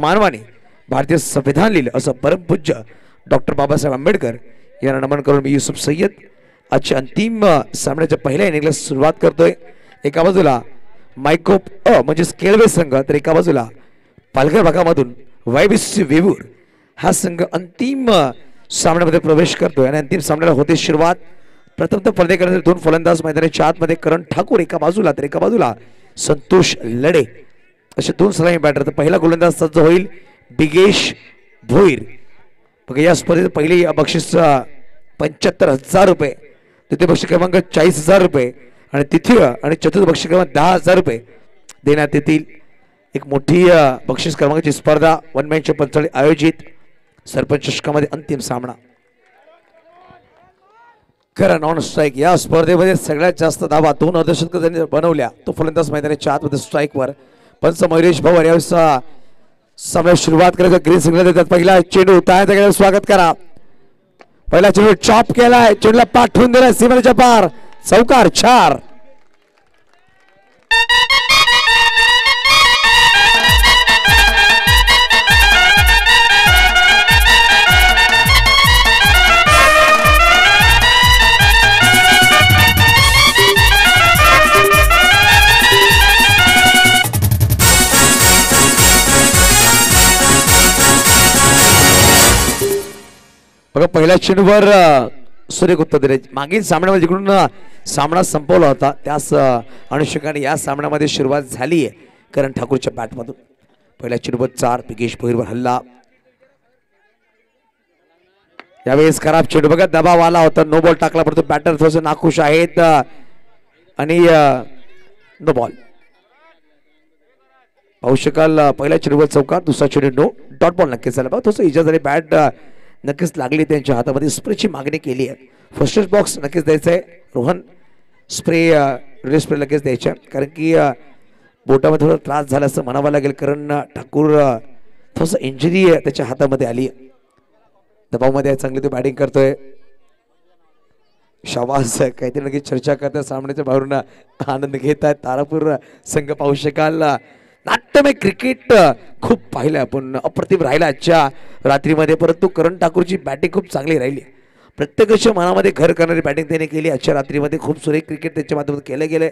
मानवाने भारतीय संविधान लिहिले असं परमपूज्य डॉक्टर बाबासाहेब आंबेडकर यांना नमन करून मी युसुफ सय्यद आजच्या अंतिम सामन्याच्या पहिल्या इनिंगला सुरुवात करतोय। एका बाजूला मायकोप म्हणजे केळवे संघ, तर एका बाजूला पालघर भागामधून वायबीसी वेवूर हा संघ अंतिम सामन्यामध्ये प्रवेश करतोय आणि अंतिम सामन्याला होते सुरुवात। प्रथम फलंदाजी करणारे दोन फलंदाज मैदानाच्या आतमध्ये करण ठाकूर एका बाजूला, तर एका बाजूला संतोष लडे असे दोन सलामी बॅटर। तर पहिला गोलंदाज सज्ज होईल बिगेश भोईर। बघा या स्पर्धेत पहिली बक्षीस 75,000 रुपये, द्वितीय बक्षीस क्रमांक 40,000 रुपये आणि तृतीय आणि चतुर्थ बक्षीस क्रमांक 10,000 रुपये देण्यात येतील। एक मोठी बक्षीस क्रमांकाची स्पर्धा वनमॅनच्या पंचाळी आयोजित सरपंच चषकामध्ये अंतिम सामना। खरं नॉन स्ट्राईक या स्पर्धेमध्ये सगळ्यात जास्त धावा दोन अर्धशतक ज्यांनी बनवल्या तो फलंदाज मैदानाच्या आतमध्ये स्ट्राईकवर पंच मयुरेश भवर। यावेळेस सामन्याला सुरुवात करायचं ग्रीन सिग्नल देतात। पहिला चेंडू ताळ्यात स्वागत करा। पहिला चेंडू चॉप केलाय, चेंडूला पाठवून दिलाय सीमेच्या पार, चौकार 4। बघा पहिल्या चेंडूवर सूर्य उत्तर दिले। मागील सामन्यामध्ये जिकडून सामना संपवला होता त्याच अनुषंगाने या सामन्यामध्ये सुरुवात झाली आहे करण ठाकूरच्या बॅटमधून। पहिल्या चेंडूवर 4 बिगेश भोईरवर हल्ला। यावेळेस खराब चेंडू बघा दबाव आला होता, नो बॉल टाकला परंतु बॅटर थोडंसं नाखुश आहेत आणि नो बॉल पाहू शकाल। पहिल्या चेंडूवर चौकार, दुसरा चेंडू नो, डॉट बॉल नक्कीच झाला। बघा थोडंसं इजा झाली, बॅट नक्कीच लागली त्यांच्या हातामध्ये। स्प्रेची मागणी केली आहे, फर्स्ट बॉक्स नक्कीच द्यायचं आहे रोहन, स्प्रे स्प्रे लगेच द्यायच्या कारण की बोटामध्ये थोडा त्रास झाला असं म्हणावं लागेल। करण ठाकूर थोडंसं इंजुरी त्याच्या हातामध्ये आली, दबावमध्ये चांगली तो बॅटिंग करतोय। शाबास काहीतरी नक्की चर्चा करतात, सामन्याच्या बाहेरून आनंद घेत आहेत तारापूर संघ। पाहू शकाल नाट्यमय क्रिकेट खूप पाहिलं आपण, अप्रतिम राहिला आजच्या रात्रीमध्ये, परंतु करण ठाकूरची बॅटिंग खूप चांगली राहिली। प्रत्येकाच्या मनामध्ये घर करणारी बॅटिंग त्याने केली आजच्या रात्रीमध्ये। खूप सुरेख क्रिकेट त्याच्या माध्यमातून केले गेले।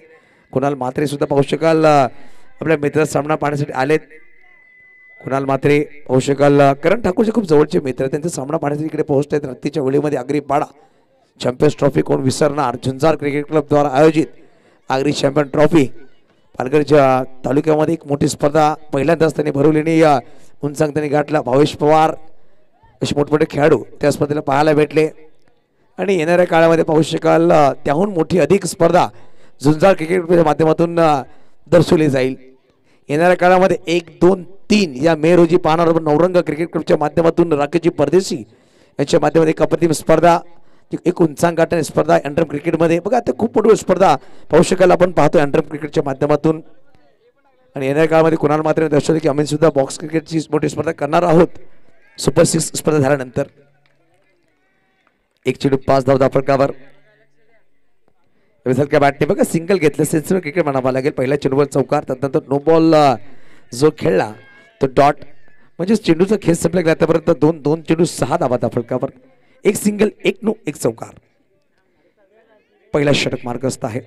कुणाल म्हात्रे सुद्धा पाहू शकाल आपल्या मित्राचा सामना पाहण्यासाठी आलेत। कुणाल म्हात्रे पाहू शकाल करण ठाकूरचे खूप जवळचे मित्र, त्यांचा सामना पाहण्यासाठी इकडे पोहोचत आहेत। रात्रीच्या वेळेमध्ये आगरी पाडा चॅम्पियन्स ट्रॉफी कोण विसरणार, झुंजार क्रिकेट क्लब द्वारा आयोजित आगरी चॅम्पियन ट्रॉफी पालघरच्या तालुक्यामध्ये एक मोठी स्पर्धा पहिल्यांदाच त्यांनी भरवलेली उंचांक त्यांनी गाठला। भावेश पवार असे मोठमोठे खेळाडू त्या स्पर्धेला पाहायला भेटले आणि येणाऱ्या काळामध्ये पाहू शकाल त्याहून मोठी अधिक स्पर्धा झुंजार क्रिकेटच्या माध्यमातून दर्शवली जाईल। येणाऱ्या काळामध्ये 1, 2, 3 या मे रोजी पाहणार नवरंग क्रिकेट क्लबच्या माध्यमातून राकेशजी परदेशी यांच्या माध्यमातून एक अप्रतिम स्पर्धा, एक उंचांक गाठणारी स्पर्धा अंडर क्रिकेटमध्ये। बघा आता खूप मोठी स्पर्धा पाहू शकाल आपण पाहतोय अंडर क्रिकेटच्या माध्यमातून। आणि येणाऱ्या काळामध्ये कुणाल मात्र दर्शवले की आम्ही सुद्धा बॉक्स क्रिकेटची मोठी स्पर्धा करणार आहोत सुपर 6 स्पर्धा झाल्यानंतर। एक चेंडू 5 धाव फलकावर विसरक्या बॅटने बघा सिंगल घेतलं, सेन्सिबल क्रिकेट म्हणावं लागेल। पहिल्या चेंडूवर चौकार, त्यानंतर नो बॉल जो खेळला तो डॉट, म्हणजे चेंडूचा खेळ संपला गेला आतापर्यंत 2 चेंडू 6 धावा फलकावर, एक सिंगल, एक नो, एक चौकार। पहिला षटक मार्गस्थ आहे।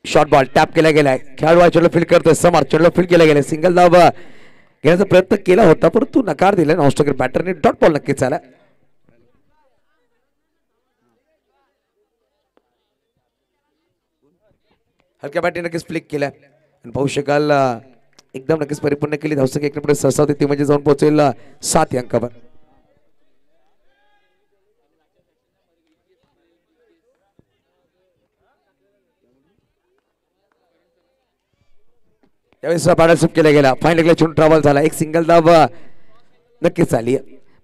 शॉर्ट बॉल टॅप केला गेलाय, खेळाडू चेंडू फील्ड करतोय, समोर चेंडू फील्ड केला गेला, सिंगल धाव घेण्याचा प्रयत्न केला होता परंतु नकार दिला नॉनस्ट्रायकर बॅटरने। डॉट बॉल नक्कीच आला। हलक्या बॅटने नक्कीच फ्लिक केला आणि पाहू शकाल एकदम नक्कीच परिपूर्ण केली। धावसंख्या एक नंबर सरसावते ती म्हणजे जाऊन पोहोचेल 7 अंकावर। त्यावेळेस पार्टनरशिप केला गेला, फायनल चेंडू ट्रॅव्हल झाला, एक सिंगल धाव नक्कीच झाली।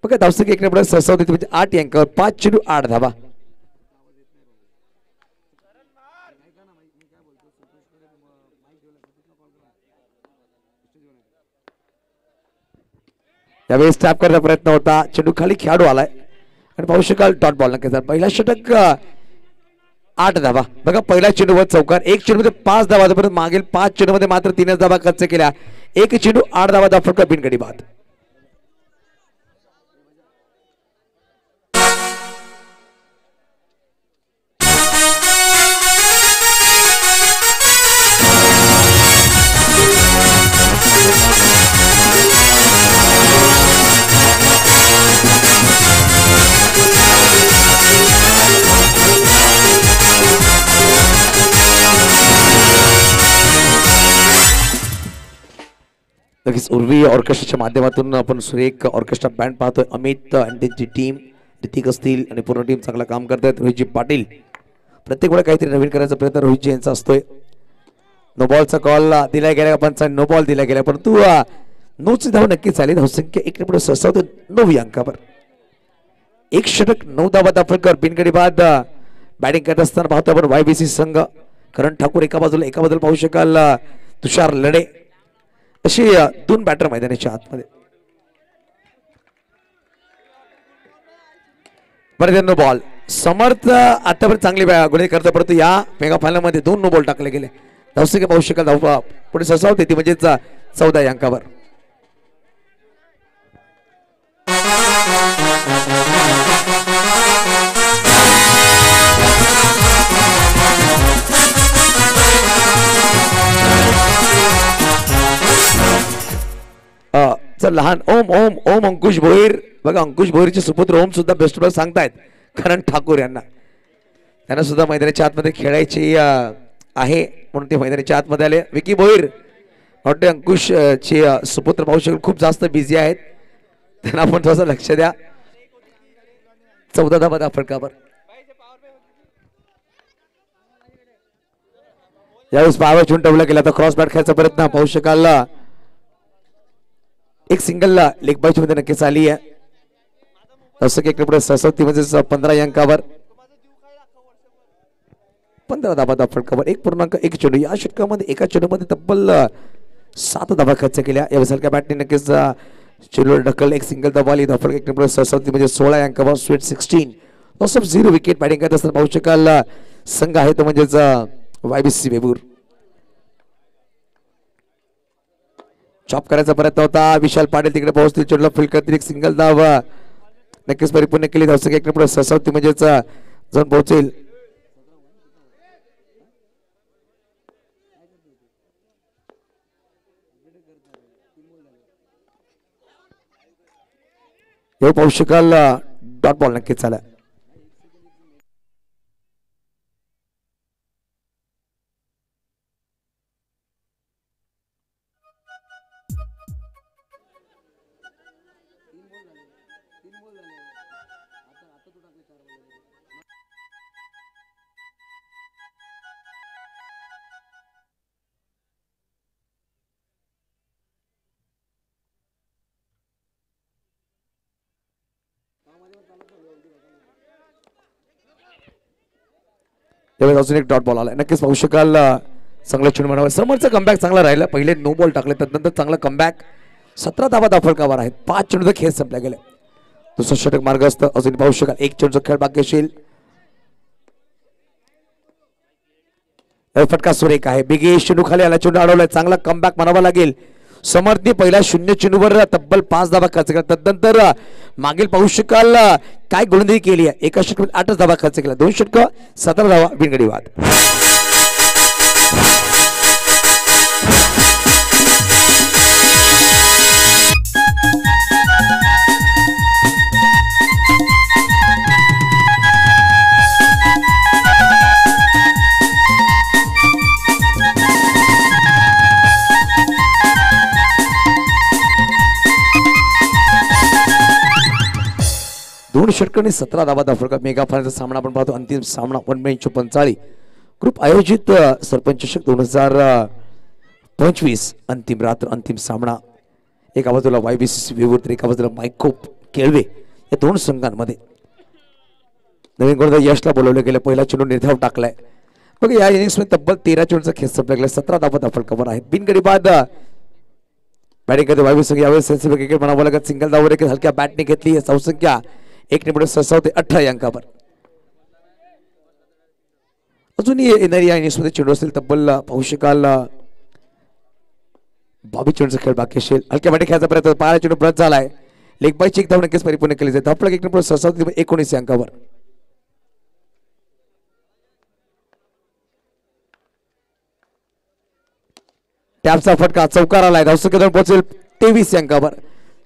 बघा धावसंख्या एक नंबर सरसावते ती म्हणजे 8 अंकावर, 5 चेंडू 8 धावा। त्यावेळेस टॅप करण्याचा प्रयत्न होता, चेंडू खाली खेळाडू आलाय आणि पाहू शकाल डॉट बॉल नक्कीच। पहिला षटक 8 धावा. बघा पहिल्या चेंडूवर चौकार, एक चेंडूमध्ये 5 धावा, परंतु मागील 5 चेंडूमध्ये मात्र 3च धावा खर्च केल्या. एक चेंडू 8 धावा फटका बिनगडी बाद. नक्कीच उर्वी ऑर्केस्ट्राच्या माध्यमातून आपण सुरेख ऑर्केस्ट्रा बँड पाहतोय. अमित आणि त्यांची टीम, ऋतिक असतील आणि पूर्ण टीम चांगलं काम करतात. रोहितजी पाटील प्रत्येक वेळा काहीतरी नवीन करायचा प्रयत्न रोहितजी यांचा असतोय. नो बॉलचा कॉल दिला गेला, पंच नो बॉल दिला गेला, परंतु 9ची धाव नक्कीच आली. धावसंख्या 1 पुढे सरसावते 9 अंकावर. एक षटक 9 धावा फटका बिनगडी बाद. बॅटिंग करत असताना पाहतो आपण YBC संघ. करण ठाकूर एका बाजूला पाहू शकाल. तुषार लढे अशी 2 बॅटर मैदानाच्या आतमध्ये. बरं नो बॉल. समर्थ आतापर्यंत चांगली गोळी करतो, परंतु या मेगा फायनल मध्ये 2 नो बॉल टाकले गेले. धावसंख्या पाहू शकाल धाव पुढे सरसावते ती म्हणजेच 14 अंकावर. लहान ओम अंकुश भोईर. बघा अंकुश भोईरचे सुपुत्र ओम सुद्धा बेस्ट बॉल सांगतायत करण ठाकूर यांना. त्यांना सुद्धा मैदानाच्या आतमध्ये खेळायची आहे म्हणून ते मैदानाच्या आतमध्ये आले. विकी भोईर वाटते अंकुश चे सुपुत्र पाहू शकाल खूप जास्त बिझी आहेत, त्यांना आपण थोडंसं लक्ष द्या. 14 धावा फटकावर. यावेळेस पायावर चुन टवला गेला तर क्रॉस बॅट खेळायचा प्रयत्न पाहू शकाल. एक सिंगलला लेग बायची मध्ये नक्कीच आली आहे. असं की पुढे 67 म्हणजे 15 अंकावर. 15 धावा फटकावर. 1.1 चेंडू. या षटकामध्ये एका चेंडूमध्ये तब्बल 7 धावा खर्च केल्या. या हलक्या बॅटने नक्कीच चेंडूवर ढकल. एक सिंगल धावा आली. धावफलक 1 पुढे 67 म्हणजे 16 अंकावर. Sweet 16 loss of 0 wicket. Batting करत असताना पाहू शकाल संघ आहे तो म्हणजेच YBC वेबूर. चॉप करायचा प्रयत्न होता. विशाल पाटील तिकडे पोहोचतील. चेंडूला फील्ड करतील. एक सिंगल धाव नक्कीच परिपूर्ण केली. धावसंख्या 1 पुढे 67 म्हणजेच जाऊन पोहोचेल. हे पाहू शकाल डॉट बॉल नक्कीच झाला. त्यावेळेस अजून एक डॉट बॉल आला. नक्कीच पाहू शकाल चांगला चेंडू मारावा. समोरचा कमबॅक चांगला राहिला. पहिले नो बॉल टाकले त्यानंतर चांगला कमबॅक. 17 धावा फटकावर आहेत. 5 चेंडूचा खेळ संपला गेला. दुसरा षटक मार्ग असतं. अजून पाहू शकाल एक चेंडूचा खेळ बाकी असेल. फटका सुरेख आहे. बिगेश चेंडू खाली आला. चेंडू अडवलाय. चांगला कमबॅक म्हणावा लागेल. समर्थने पहिला 0 चेंडूवर तब्बल 5 धावा खर्च केला. तदनंतर मागील पाहू शकाल काय गोलंदाजी केली आहे. एका षटकात 8 धावा खर्च केला. 2 षटक 17 धावा बिनगडी बाद. दोन षटकांनी 17 धावा फटका. मेगा फायनलचा सामना आपण पाहतो. अंतिम सामना 1.45 ग्रुप आयोजित सरपंच चषक 2025 अंतिम रात्र अंतिम सामना. एका बाजूला YBC वेवूर तर एका बाजूला मायकोप केळवे. या दोन संघांमध्ये नवीन गोलंदाज यशला बोलवलं गेलं. पहिला चेंडू निर्धाव टाकलाय. बघा या इनिंग्स मध्ये तब्बल 13 चेंडूचा खेळ संपला गेला. 17 धावा फटकावर आहेत. बिनगडी बाद बॅटिंग करते YBC. यावेळेस सेन्सिबल क्रिकेट म्हणावं लागत. सिंगल धाव देखील हलक्या बॅटने घेतली. धावसंख्या 1 पुढे 18 अंकावर. अजूनही येणारी या इनिंग्समध्ये चेंडू असेल तब्बल पाहू शकाल 22 चेंडूचा खेळ बाकी असेल. हलक्या माटे खेळायचा प्रयत्न पाया चेंडू ब्रश झालाय. लेग बायची एक धाव नक्कीच परिपूर्ण केली जाते. धावफलक 1 नंबर 19 अंकावर. टॅपचा फटका चौकार आलाय. धावसंख्या पोहोचेल 23 अंकावर.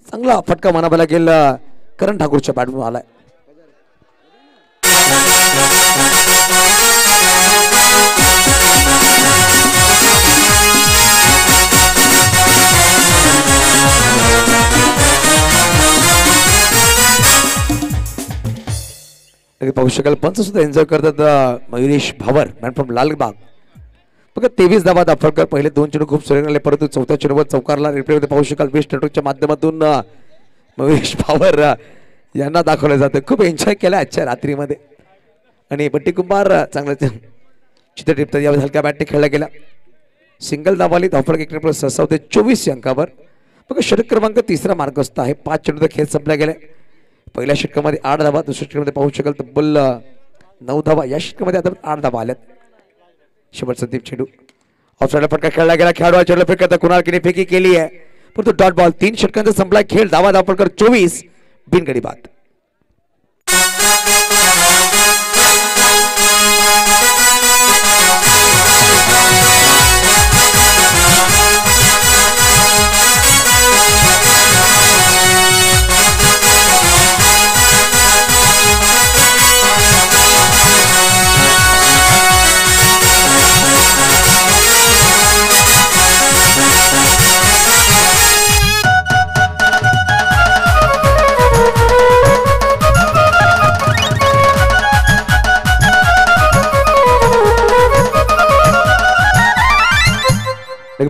चांगला फटका म्हणायला लागेल करण ठाकूरच्या बॅटमधून आलाय. पाहू शकाल पंच सुद्धा एन्जॉय करतात. मयुरेश भावर मॅन फ्रॉम लालबाग. बघा 23 धावा दाफळकर. पहिले 2 चेंडू खूप सुरेख आले परंतु चौथ्या चेंडूवर चौकारला रिप्लेमध्ये पाहू शकाल वेस्ट नेटवर्कच्या माध्यमातून मयुरेश भावर यांना दाखवलं जातं. खूप एन्जॉय केला आजच्या रात्रीमध्ये आणि बट्टी कुंभार चांगलं चित्र टिपतात. यावेळी हलक्या बॅटने खेळला गेला. सिंगल धावाली. धावफलक 1 नंबर 24 अंकावर. बघा षटक क्रमांक 3रा मार्गस्थ आहे. 5 चेंडूचा खेळ संपला गेलाय. पहिल्या षटकामध्ये 8 धावा. दुसऱ्या षटकामध्ये पाहू शकाल तब्बल 9 धावा. या षटकामध्ये आता 8 धावा आल्यात. शेवटचा संदीप चेंडू ऑफसाइडला फटका खेळला गेला. खेळाडू चेंडू फेकत कुणाल किने फेकी केली आहे परंतु डॉट बॉल. 3 षटकांचा संपला खेळ. धावा दाफळकर 24 बिनगडी बाद.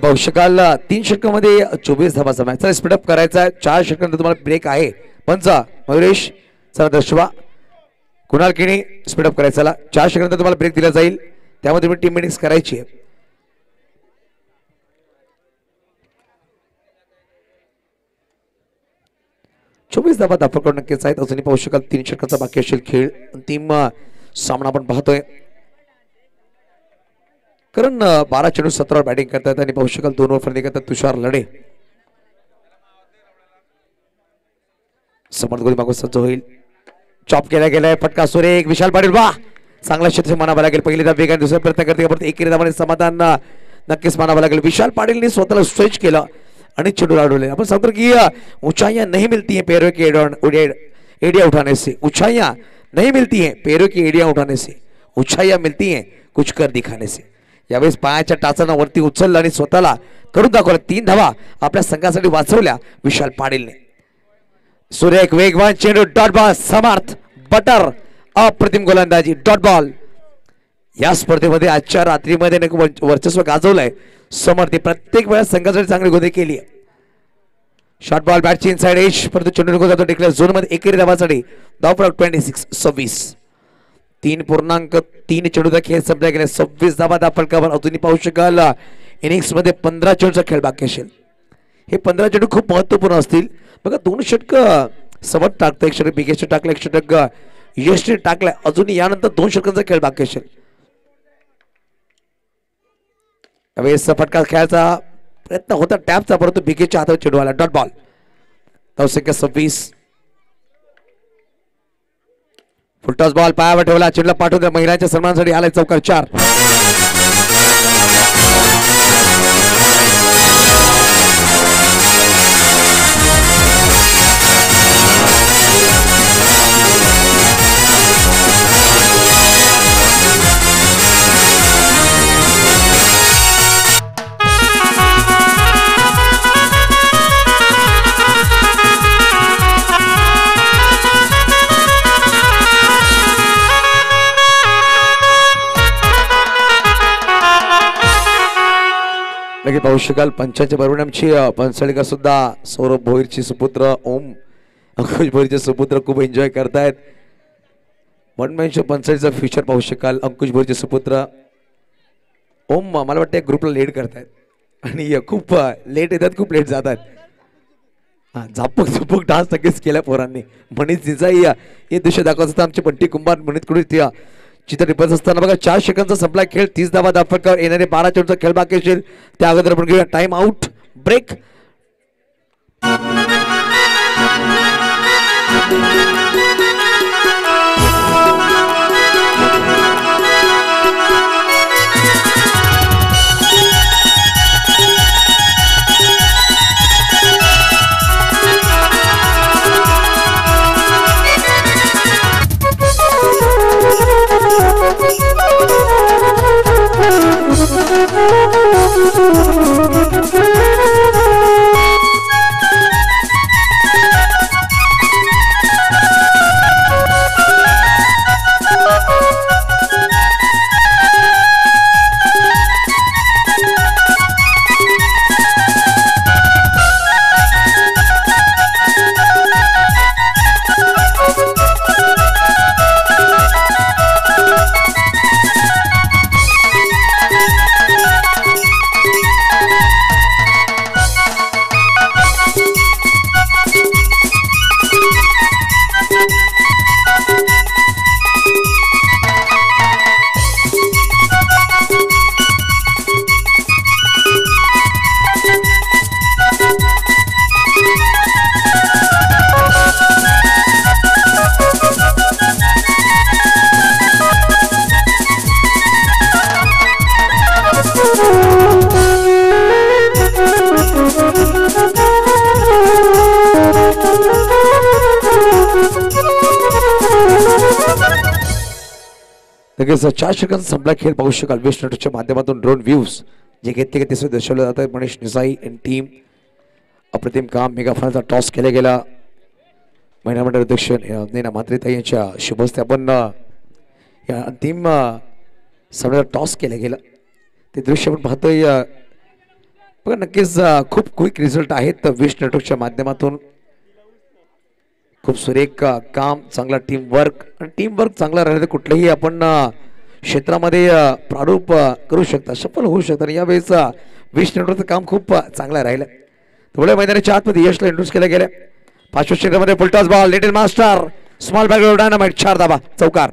पाहू शकाल 3 षटकामध्ये 24 धावा जमा. चला स्पीडअप करायचा. 4 षटकांनंतर तुम्हाला ब्रेक आहे. पंचा मयुरेश चला दर्शवा कुणाल किणी स्पीडअप करायचा. 4 षटकांनंतर तुम्हाला ब्रेक दिला जाईल. त्यामध्ये तुम्ही टीम मीटिंग्स करायची आहे. चोवीस धावा दाफळकर नक्कीच आहेत. अजूनही पाहू शकाल 3 षटकांचा बाकी असेल खेळ. अंतिम सामना आपण पाहतोय. कारण 12 चेंडू 17 बॅटिंग करतात आणि पाहू शकाल 2 ओव्हर फलंदाजी करतात तुषार लढे. समर्थ गोदी मागून सज्ज होईल. चॉप केला गेलाय. फटका सुरेख. विशाल पाटील वा चांगला क्षेत्र मानावा लागेल. पहिली धाव वेगाने दुसरा प्रयत्न करते परंतु एकेरी धावाने समाधान नक्कीच मानावं लागेल. विशाल पाटीलने स्वतःला स्ट्रेच केलं आणि चेंडू अडवले. आपण सांगतो की ऊंचाइयां नहीं मिलती हैं पैरों की एड़ियां उठाने से. ऊंचाइयां नहीं मिलती हैं पैरों की एड़ियां उठाने से. ऊंचाइयां मिलती हैं कुछ कर दिखाने से. यावेळेस पायाच्या टाचानं वरती उचललं आणि स्वतःला करून दाखवलं. 3 धावा आपल्या संघासाठी वाचवल्या विशाल पाटीलने. सुरेख वेगवान चेंडू डॉट बॉल. समर्थ बटर अप्रतिम गोलंदाजी डॉट बॉल. या स्पर्धेमध्ये आजच्या रात्रीमध्ये वर्चस्व गाजवलंय समर्थ. प्रत्येक वेळा संघासाठी चांगली गोदी केली आहे. शॉर्ट बॉल बॅटची इनसाइड एज परंतु चेंडू निघून जातो डिक्लेअर झोन मध्ये. एकेरी धावासाठी धावफलक 26 3.3 चेंडूचा खेळ संपला गेला. 26 धावा दाफळकावर. अजूनही पाहू शकाल इनिंग्स मध्ये 15 चेंडूचा खेळ बाकी असेल. हे 15 चेंडू खूप महत्वपूर्ण असतील. बघा 2 षटक समर्थ टाकतं. 1 षटक बिगेस्ट टाकलं. 1 षटक यशने टाकलंय. अजूनही यानंतर 2 षटकांचा खेळ बाकी असेल. यावेळेस फटका खेळायचा प्रयत्न होता टॅपचा परंतु बिगेच्या हातावर चेंडू आला. Dot ball. धावसंख्या 26. फुलटॉस बॉल पायावर ठेवला. चेंडूला पाठवून द्या. महिलांच्या सन्मानासाठी आलाय चौकार 4. लगे पाहू शकाल पंचांच्या बरोबर आमची पंचळीकर सुद्धा सौरभ भोईरचे सुपुत्र ओम अंकुश भोईरचे सुपुत्र खूप एन्जॉय करतायत. वनमॅनच्या पंचाळीचा फ्युचर पाहू शकाल. अंकुश भोईरचे सुपुत्र ओम मला वाटतं ग्रुपला लेट करतायत आणि खूप लेट येतात खूप लेट जातात. झापक झुपक डान्स नक्कीच केला पोरांनी. म्हणीच तिचाही हे दृश्य दाखवत असतं आमचे बंटी कुंभार म्हणीत कुठे जिथे डिफेन्स असताना बघा 4 सेकंदचा संपला खेळ 30 धावा दाफटकावर येणारे 12 चेंडूचा खेळ बाकी असेल त्या अगोदर आपण घेऊया टाइम आउट ब्रेक. लगेच 4 सेकंद संपला खेळ पाहू शकाल वेस्ट नेटवर्कच्या माध्यमातून ड्रोन व्ह्यूज जे घेतले की ते दर्शवले जात आहे. मनीष निसाई आणि टीम अप्रतिम काम. मेगा फायनलचा टॉस केला गेला महिला मंडळ अध्यक्ष नैना म्हात्रेताई यांच्या शुभ हस्ते आपण या अंतिम सामन्याला टॉस केला गेला ते दृश्य आपण पाहतोय. बघा नक्कीच खूप क्विक रिझल्ट आहेत वेस्ट नेटवर्कच्या माध्यमातून. खूप सुरेख काम चांगला टीम वर्क आणि टीम वर्क चांगला राहिला तर कुठल्याही आपण क्षेत्रामध्ये प्रारूप करू शकता सफल होऊ शकता. आणि यावेळेस वेस्ट नेटवर्कचं काम खूप चांगलं राहिलं. थोड्या मैदानाच्या आतमध्ये यशला इंट्रोड्यूस केल्या गेल्या 5व्या क्षेत्रामध्ये full toss ball little master small bag dynamite 4 धावा चौकार.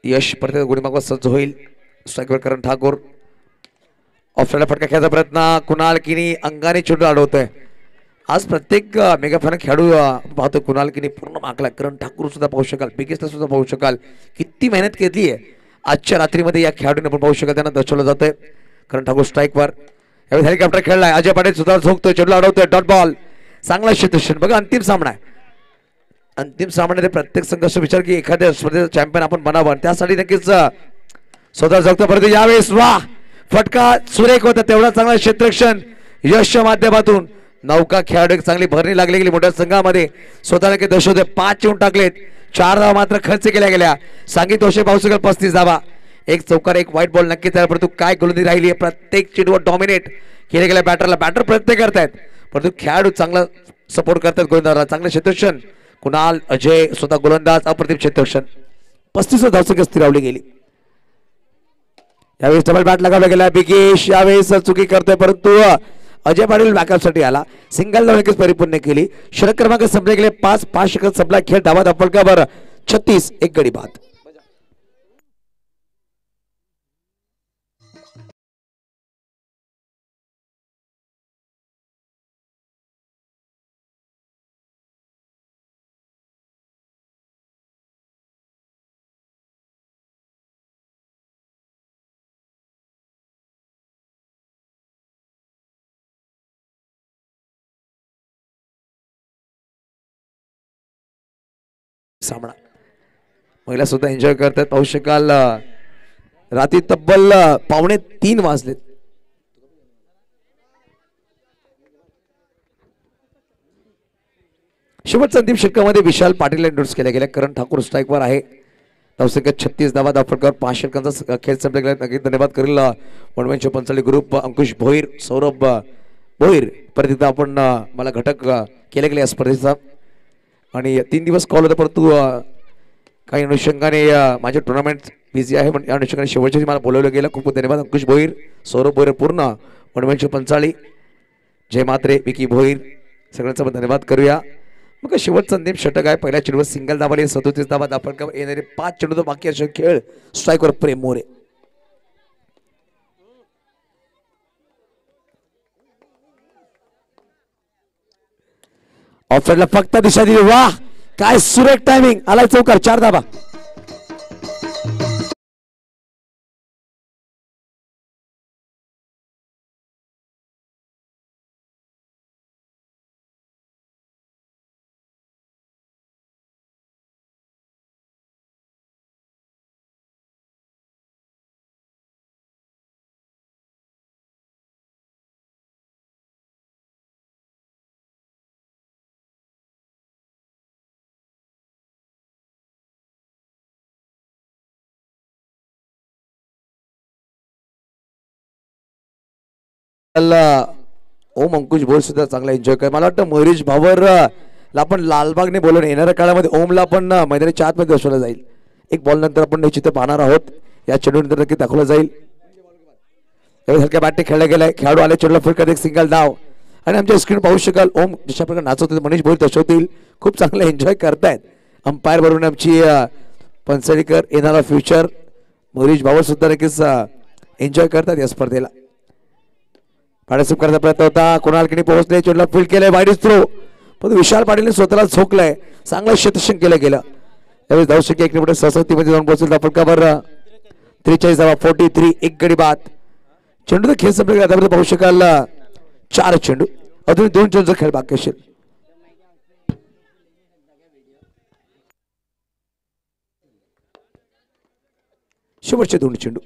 यश परत गुणी मागवा सज्ज होईल. स्ट्राईकवर करण ठाकूर ऑफसाइडला फटका खेळायचा प्रयत्न कुणाल किनी अंगाने चेंडू अडवतोय. आज प्रत्येक मेगा फायनल खेळाडू पाहतो कुणाल किनी पूर्ण मागला. करण ठाकूर सुद्धा पाहू शकाल बिगेस्टला सुद्धा पाहू शकाल किती मेहनत केली आहे आजच्या रात्रीमध्ये या खेळाडूने आपण पाहू शकाल. त्यांना दर्शवलं जातंय. करण ठाकूर स्ट्राईकवर यावेळी हेलिकॉप्टर खेळलाय. अजय पाटील सुद्धा झोकतोय चेंडू अडवतोय डॉट बॉल चांगला क्षेत्रक्षण. बघा अंतिम सामना आहे. अंतिम सामन्यामध्ये प्रत्येक संघर्ष विचार की एखाद्या स्पर्धेचा चॅम्पियन आपण बनावं त्यासाठी नक्कीच स्वतः जगतो परत यावेळेस वा फटका सुरेख होता, तेवढा चांगला क्षेत्ररक्षण यशच्या माध्यमातून. नौका खेळाडू चांगली भरणी लागली गेली मोठ्या संघामध्ये. स्वतःला काही दशोदे 5 येऊन टाकलेत. 4 धावा मात्र खर्च केल्या गेल्या. सांगित दोषे पावसकर 35 धावा. एक चौकार एक व्हाईट बॉल नक्कीच आहे, परंतु काय गोलंदाजी राहिली आहे. प्रत्येक चेंडूवर डॉमिनेट केले गेल्या बॅटरला. बॅटर प्रयत्न करतायत परंतु खेळाडू चांगला सपोर्ट करतात गोलंदाजाला. चांगलं क्षेत्ररक्षण कुणाल अजय स्वतः गोलंदाज, अप्रतिम क्षेत्ररक्षण. 35 धावसंख्या स्थिरावली गेली. यावेळेस डबल बॅट लगावला गेला. बिगेश यावेळेस चुकी करतोय परंतु अजय पाटील बॅकअपसाठी आला. सिंगल धाव नक्कीच परिपूर्ण केली. षटक क्रमांक संपले गेले. 5 षटक संपला खेळ. धावा धापलकावर 36 एक गडी बाद. सामना महिला सुद्धा एन्जॉय करतात. पाहू शकाल रात्री तब्बल 2:45 वाजलेत. शेवटच्या अंतिम षटकामध्ये विशाल पाटील इंट्रोड्यूस केल्या गेल्या. करण ठाकूर स्ट्राईकवर आहे. धावसंख्या 36 धावा. धावफटकावर 5 षटकांचा खेळ संपला गेला. नक्कीच धन्यवाद करेल वनमनच्या पंचाळी ग्रुप, अंकुश भोईर, सौरभ भोईर. परत एकदा आपण मला घटक केले गेले या स्पर्धेचा आणि 3 दिवस कॉल होता परंतु काही अनुषंगाने माझे टुर्नामेंट बिझी आहे या अनुषंगाने शेवटच्या मला बोलवलं गेलं. खूप खूप धन्यवाद अंकुश भोईर, सौरभ भोईर, पूर्ण वनमनच्या पंचाळी, जय मात्रे, विकी भोईर, सगळ्यांचा धन्यवाद करूया. मग शेवटचा अंतिम षटक आहे. पहिल्या चेंडूवर सिंगल दाबाले 37 धावा. धावफटकावर येणारे 5 चेंडू बाकी असे खेळ. स्ट्राईकवर प्रेम मोरे. ऑफरला फक्त दिशा दिली. वाह काय सुरेख टायमिंग. आलाय चौकार. 4 धावा. ओम अंकुश भोईर सुद्धा चांगला एन्जॉय कर. मला वाटतं मयुरेश भावर ला आपण लालबागने बोलवून येणाऱ्या काळामध्ये ओमला आपण मैदानाच्या आतमध्ये बसवलं जाईल. एक बॉल नंतर आपण निश्चित पाहणार आहोत. या चेंडूनंतर नक्की दाखवलं जाईल. हलक्या बॅटने खेळला गेलाय. खेळाडू आले चेंडूला फटका. एक सिंगल धाव आणि आमच्या स्क्रीन पाहू शकाल ओम जशा प्रकारे नाचवते. मनीष भोईर दर्शवतील. खूप चांगलं एन्जॉय करतायत. अंपायर बरोबर आमची पंचळीकर येणारा फ्युचर मयुरेश भावर सुद्धा नक्कीच एन्जॉय करतात या स्पर्धेला. पाडे करायचा प्रयत्न होता. कुणाल किणी पोहोचले. चेंडूला फील्ड केलंय. वाईड थ्रो पण विशाल पाटीलने स्वतःला झोकलंय. चांगलं क्षेत्ररक्षण केलं गेलं. त्यावेळेस धावसंख्या 1 मध्ये जाऊन पोहोचला. फटकावर 43 धावा. 43 एक गडी बाद. चेंडू तर खेळ संपला. पाहू शकाल 4 चेंडू. अजून 2 चेंडूचा खेळ बाकी असेल. शेवटचे 2 चेंडू.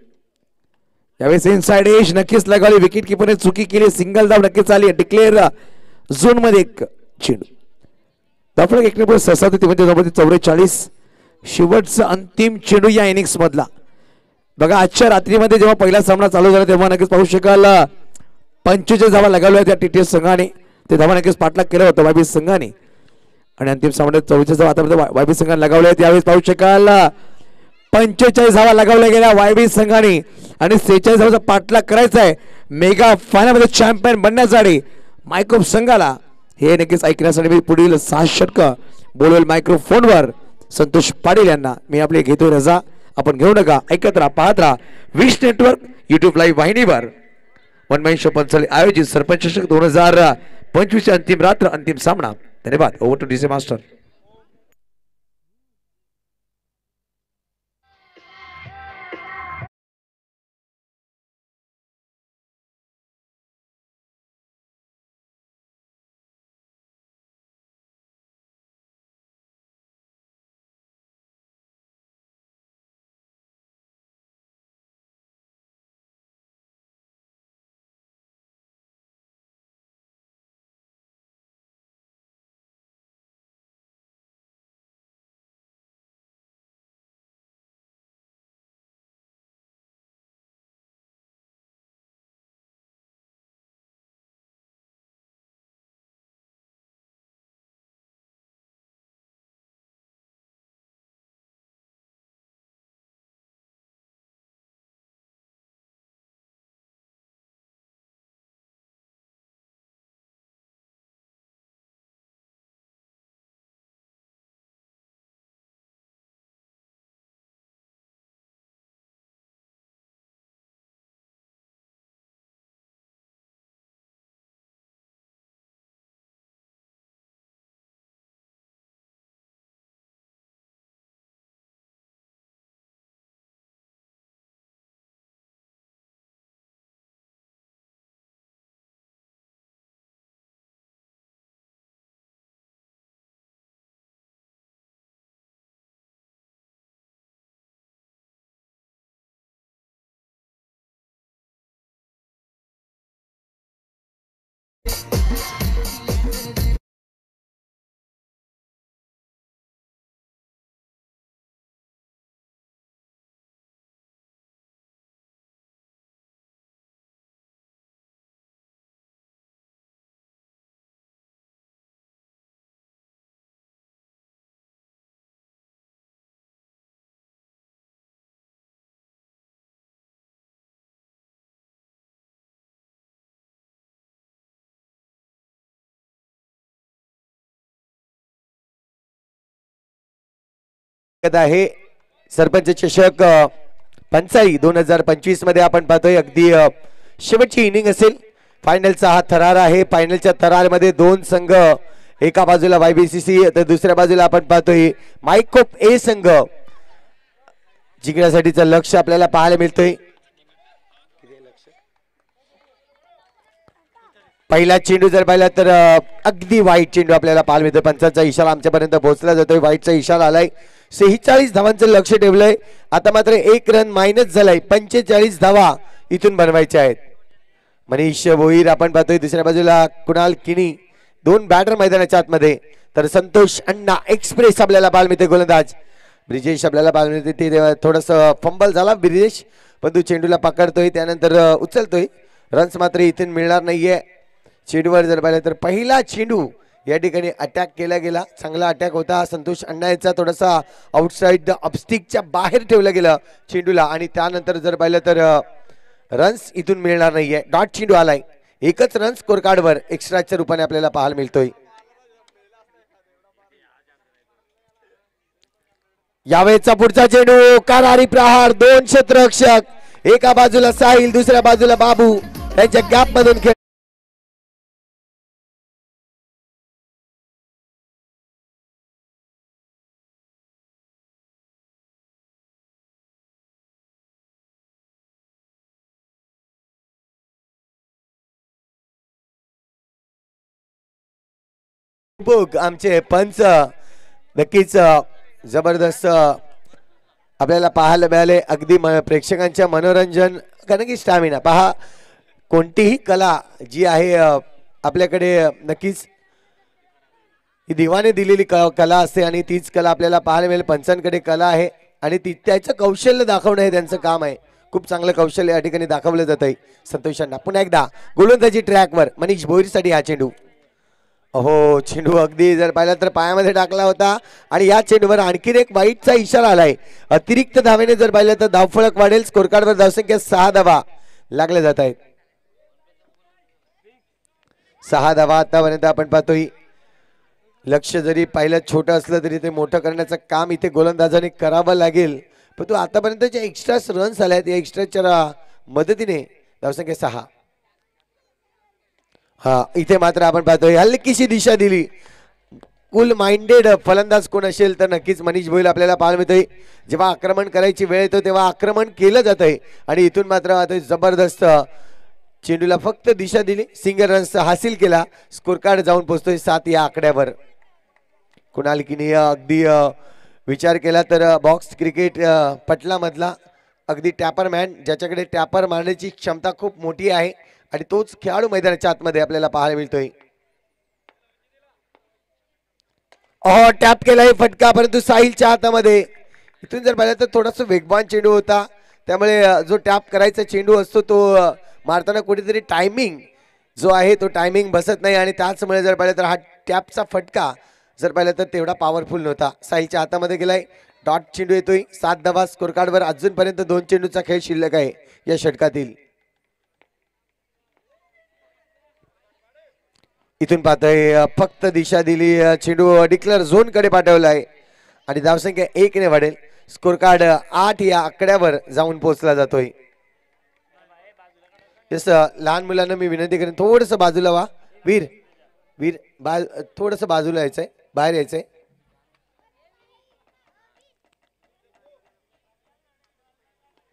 यावेळेस इनसाइड एज नक्कीच लगावली. विकेट किपरने चुकी केली. सिंगल धाव नक्कीच आली. डिक्लेअर झोन मध्ये एक चेंडू. धावफलक 1 शेवटचा अंतिम चेंडू या इनिंग्स मधला. बघा आजच्या रात्रीमध्ये जेव्हा पहिला सामना चालू झाला तेव्हा नक्कीच पाहू शकाल 45 धावा लगावल्या त्या टीटीएस संघाने. ते धावा नक्कीच पाठलाग केलं होतं वायबी संघाने आणि अंतिम सामन्यात 44 धावा आतापर्यंत वायबी संघाने लगावल्या. यावेळेस पाहू शकाल 45 धावा लगावल्या गेल्या वायबी संघाने आणि 46 धावाचा पाठलाग करायचा आहे मेगा फायनल मध्ये चॅम्पियन बनण्यासाठी मायक्रोफ संघाला. हे नक्कीच ऐकण्यासाठी मी पुढील 6 षटक बोलवेल मायक्रोफोनवर संतोष पाटील यांना. मी आपले घेतो रजा. आपण घेऊ नका. ऐकत राहा, पाहत राहा विश नेटवर्क युट्यूब लाईव्ह वाहिनीवर. वनमन शो पंचाळी आयोजित सरपंच चषक 2025 अंतिम रात्र अंतिम सामना. धन्यवाद. Over two DJ master. आहे सरपंच चषक पंचाई 2025 मध्ये आपण पाहतोय अगदी शेवटची इनिंग असेल. फायनलचा हा थरार आहे. फायनलच्या थरारमध्ये दोन संघ एका बाजूला YBCC तर दुसऱ्या बाजूला आपण पाहतोय मायकोप ए संघ जिंकण्यासाठीचं लक्ष आपल्याला पाहायला मिळतोय. पहिला चेंडू जर पाहिला तर अगदी वाईट चेंडू आपल्याला पाहायला मिळतोय. पंचांचा इशारा आमच्यापर्यंत पोहोचला जातोय. वाईटचा इशारा आलाय. 46 धावांचं लक्ष ठेवलंय. आता मात्र 1 रन मायनस झालाय. 45 धावा इथून बनवायच्या आहेत. मनीष भोईर आपण पाहतोय. दुसऱ्या बाजूला कुणाल किनी. दोन बॅटर मैदानाच्या आतमध्ये तर संतोष अण्णा एक्सप्रेस आपल्याला पाहायला मिळते गोलंदाज. ब्रिजेश आपल्याला पाहायला मिळते. ते थोडस फंबल झाला ब्रिजेश पण तू चेंडूला पकडतोय त्यानंतर उचलतोय. रन्स मात्र इथून मिळणार नाहीये. चेंडूवर जर पाहिलं तर पहिला चेंडू या ठिकाणी अटॅक केला गेला. चांगला अटॅक होता. संतोष अण्णा याचा थोडासा आउटसाइड द अपस्टिकच्या बाहेर ठेवलं गेलं चेंडूला आणि त्यानंतर जर पाहिलं तर रन्स इथून मिळणार नाहीये. डॉट चेंडू आलाय. एकच रन स्कोर कार्डवर एक्स्ट्राच्या रूपाने आपल्याला पाहायला मिळतोय. यावेळेचा पुढचा चेंडू करारी प्रहार. दोन क्षेत्ररक्षक एका बाजूला साहिल दुसऱ्या बाजूला बाबू त्यांच्या गॅप मधून खेळ आमचे पंच नक्कीच जबरदस्त आपल्याला पाहायला मिळाले. अगदी प्रेक्षकांच्या मनोरंजन कारण की स्टॅमिना पहा कोणतीही कला जी आहे आपल्याकडे नक्कीच ही देवाने दिलेली कला असते आणि तीच कला आपल्याला पाहायला मिळेल. पंचांकडे कला आहे आणि त्याचं कौशल्य दाखवणं हे त्यांचं काम आहे. खूप चांगलं कौशल्य या ठिकाणी दाखवलं जात आहे संतोषांना. पुन्हा एकदा गोलंदाजी ट्रॅकवर मनीष भोईरसाठी हा चेंडू. हो चेंडू अगदी जर पाहिला तर पायामध्ये टाकला होता आणि या चेंडूवर आणखीन एक वाईटचा इशारा आलाय. अतिरिक्त धावेने जर पाहिलं तर धावफलक वाढेल. स्कोर कार्डवर धावसंख्या 6 धावा लागल्या जात आहेत. 6 धावा आतापर्यंत आपण पाहतोय. लक्ष जरी पाहिलं छोटं असलं तरी ते मोठं करण्याचं काम इथे गोलंदाजाने करावं लागेल. पण तो आतापर्यंत जे एक्स्ट्रा रन्स आल्यात या एक्स्ट्राच्या मदतीने धावसंख्या 6. हा इथे मात्र आपण पाहतोय हलकीशी दिशा दिली. कूल माइंडेड फलंदाज कोण असेल तर नक्कीच मनीष भोईर आपल्याला पाहायला मिळतोय. जेव्हा आक्रमण करायची वेळ येतो तेव्हा आक्रमण केलं जात आहे आणि इथून मात्र जबरदस्त चेंडूला फक्त दिशा दिली. सिंगल रन्स हासिल केला. स्कोर कार्ड जाऊन पोहोचतोय 7 या आकड्यावर. कुणाल किनी अगदी विचार केला तर बॉक्स क्रिकेट पटलामधला अगदी टॅपर मॅन ज्याच्याकडे टॅपर मारण्याची क्षमता खूप मोठी आहे आणि तोच खेळाडू मैदानाच्या आतमध्ये आपल्याला पाहायला मिळतोय. टॅप केलाय फटका परंतु साहिलच्या हातामध्ये. इथून जर पाहिलं तर थोडासा वेगवान चेंडू होता त्यामुळे जो टॅप करायचा चेंडू असतो तो मारताना कुठेतरी टायमिंग जो आहे तो टायमिंग बसत नाही आणि त्याचमुळे जर पाहिलं तर हा टॅपचा फटका जर पाहिलं तर तेवढा पॉवरफुल नव्हता. साहिलच्या हातामध्ये गेलाय. डॉट चेंडू येतोय. 7 धावा स्कोर कार्डवर. अजूनपर्यंत 2 चेंडूचा खेळ शिल्लक आहे या षटकातील. इथून पाहतोय फक्त दिशा दिली. चेंडू डिक्लेअर झोन कडे पाठवलाय आणि धावसंख्या 1 ने वाढेल. स्कोर कार्ड 8 या आकड्यावर जाऊन पोहोचला जातोय. जसं लहान मुलांना मी विनंती करेन थोडस बाजूला व्हा. वीर वीर थोडस बाजूला यायचंय बाहेर यायचंय.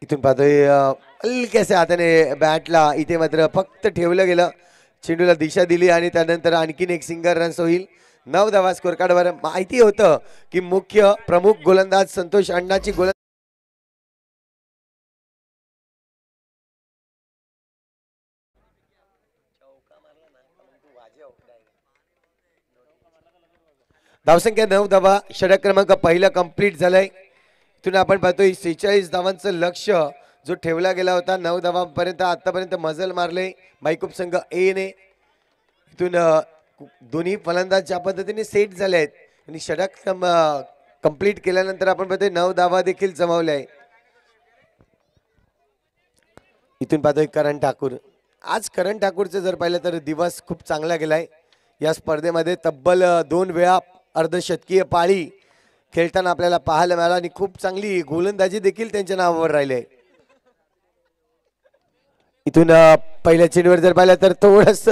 इथून पाहतोय हलक्याच्या हाताने बॅटला इथे मात्र फक्त ठेवलं गेलं. चेंडूला दिशा दिली आणि त्यानंतर आणखीन एक सिंगल रन्स होईल. 9 धावा स्कोर कार्डवर. माहिती होतं की मुख्य प्रमुख गोलंदाज संतोष अण्णाची धावसंख्या 9 धावा. षटक क्रमांक पहिला कंप्लीट झालाय. इथून आपण पाहतोय 46 धावांचं लक्ष जो ठेवला गेला होता 9 धावांपर्यंत आतापर्यंत मजल मारले मायकूप संघ ए ने. इथून दोन्ही फलंदाज ज्या पद्धतीने सेट झाले आहेत आणि षटक कंप्लीट केल्यानंतर आपण पाहतोय 9 धावा देखील जमावल्या आहे. इथून पाहतोय करण ठाकूर. आज करण ठाकूरचं जर पाहिलं तर दिवस खूप चांगला गेलाय. या स्पर्धेमध्ये तब्बल 2 वेळा अर्धशतकीय पाळी खेळताना आपल्याला पाहायला मिळाला आणि खूप चांगली गोलंदाजी देखील त्यांच्या नावावर राहिले. इथून पहिल्या चेंडूवर जर पाहिलं तर थोडस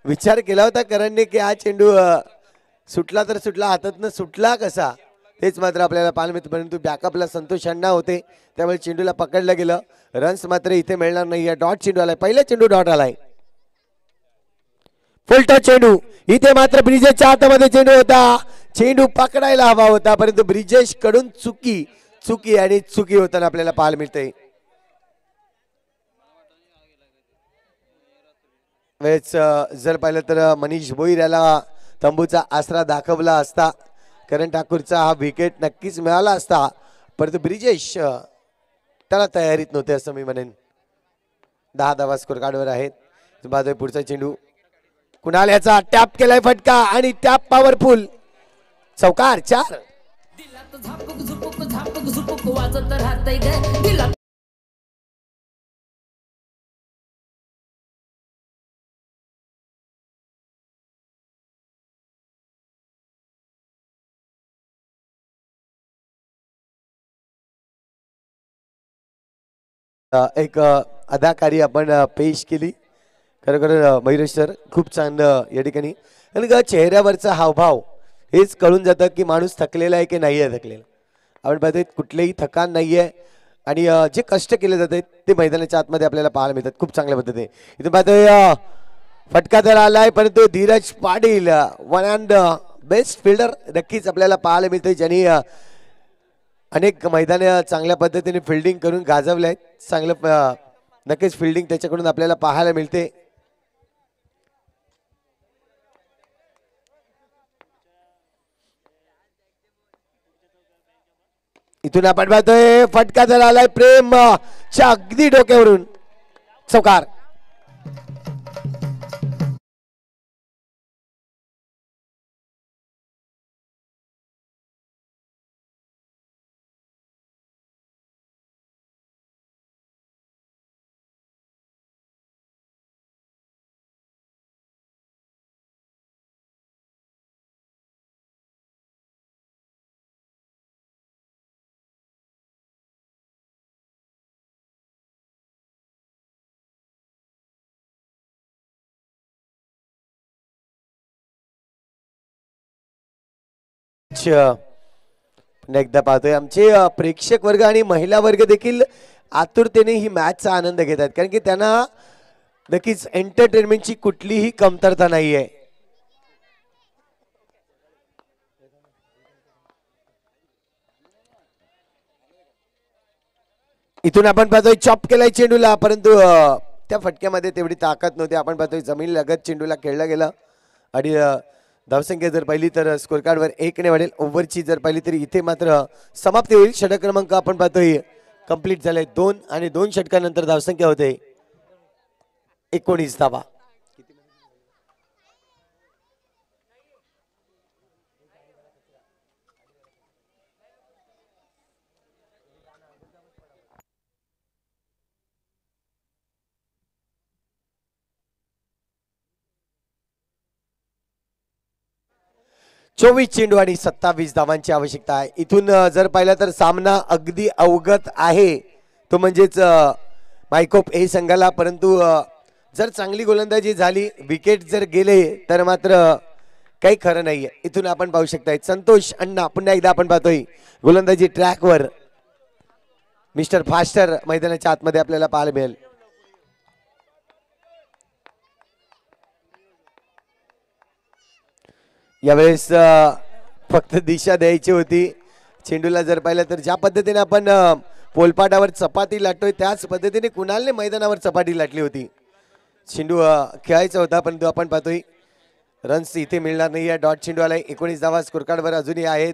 विचार केला होता करणने की हा चेंडू सुटला तर सुटला, हातातनं सुटला कसा तेच मात्र आपल्याला पाहायला मिळतं. परंतु बॅकअपला संतोष अण्णा होते त्यामुळे चेंडूला पकडलं गेलं. रन्स मात्र इथे मिळणार नाही. डॉट चेंडू आलाय, पहिला चेंडू डॉट आलाय. फुलटा चेंडू इथे मात्र ब्रिजेशच्या हातामध्ये चेंडू होता, चेंडू पकडायला हवा होता परंतु ब्रिजेश कडून चुकी आणि चुकी होताना आपल्याला पाहायला मिळते. वेळेस जर पाहिलं तर मनीष भोईर याला तंबूचा आसरा दाखवला असता करण ठाकूरचा हा विकेट नक्कीच मिळाला असता, परंतु ब्रिजेश त्याला तयारीत नव्हते असं मी म्हणेन. 10 धावा स्कोर कार्डवर आहेत. पुढचा चेंडू कुणाल याचा टॅप केलाय फटका आणि टॅप पॉवरफुल चौकार 4. एक अदाकारी आपण पेश केली. खरोखर मयुरेश सर खूप चांगलं या ठिकाणी. आणि चेहऱ्यावरचा हावभाव हेच कळून जातं की माणूस थकलेला आहे की नाही आहे थकलेला. आपण पाहतोय कुठलेही थकान नाही आहे आणि जे कष्ट केले जातात ते मैदानाच्या आतमध्ये आपल्याला पाहायला मिळतात खूप चांगल्या पद्धतीने. इथे पाहतोय फटका तर आलाय परंतु Dheeraj Patil one and best fielder नक्कीच आपल्याला पाहायला मिळते ज्यांनी अनेक मैदाने चांगल्या पद्धतीने फिल्डिंग करून गाजवले आहेत. चांगलं नक्कीच फिल्डिंग त्याच्याकडून आपल्याला पाहायला मिळते. इथून आपण पाहतोय फटका जर आलाय प्रेम च्या अगदी डोक्यावरून चौकार. एकदा पाहतोय आमचे प्रेक्षक वर्ग आणि महिला वर्ग देखील आतुरतेने ही मॅचचा आनंद घेतात कारण की त्यांना नक्कीच एंटरटेनमेंटची कुठलीही कमतरता नाहीये. इथून आपण पाहतोय चॉप केलाय चेंडूला परंतु त्या फटक्यामध्ये तेवढी ताकद नव्हती. आपण पाहतोय जमीन लगत चेंडूला खेळला गेला आणि धावसंख्या जर पाहिली तर स्कोर कार्डवर 1 ने वाढेल. ओव्हरची जर पाहिली तरी इथे मात्र समाप्ती होईल. षटक क्रमांक आपण पाहतोय कंप्लीट झालाय 2 आणि 2 षटकानंतर धावसंख्या होते 19 धावा. चोवीस चेंडू आणि 27 धावांची आवश्यकता आहे. इथून जर पाहिलं तर सामना अगदी अवगत आहे तो म्हणजेच मायकोप ए संघाला. परंतु जर चांगली गोलंदाजी झाली विकेट जर गेले तर मात्र काही खरं नाहीये. इथून आपण पाहू शकताय संतोष अण्णा पुन्हा एकदा आपण पाहतोय गोलंदाजी ट्रॅकवर मिस्टर फास्टर मैदानाच्या आतमध्ये आपल्याला पाहायला मिळेल. यावेळेस फक्त दिशा द्यायची होती चेंडूला. जर पाहिलं तर ज्या पद्धतीने आपण पोलपाटावर चपाती लाटतोय त्याच पद्धतीने कुणालने मैदानावर चपाती लाटली होती. चेंडू खेळायचा होता परंतु आपण पाहतोय रन्स इथे मिळणार नाही आहे. डॉट चेंडू आलाय. 19 धावा स्कोर कार्डवर अजूनही आहेत.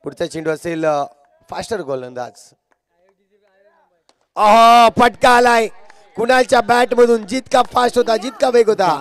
पुढचा चेंडू असेल फास्टर गोलंदाज. फटका आलाय कुणालच्या बॅट मधून. जितका फास्ट होता जितका वेग होता